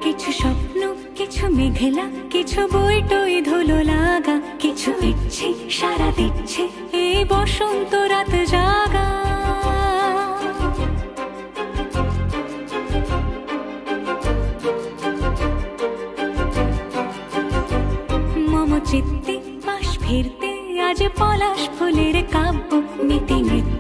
কিছু স্বপ্ন, কিছু মেঘলা, কিছু বই টই ধুলো লাগা, কিছু ইচ্ছে সারা দিচ্ছে এই বসন্ত রাত জাগা। মম চিত্তে পাশ ফিরতে আজ পলাশ ফুলের কাব্য নীতি নৃত্য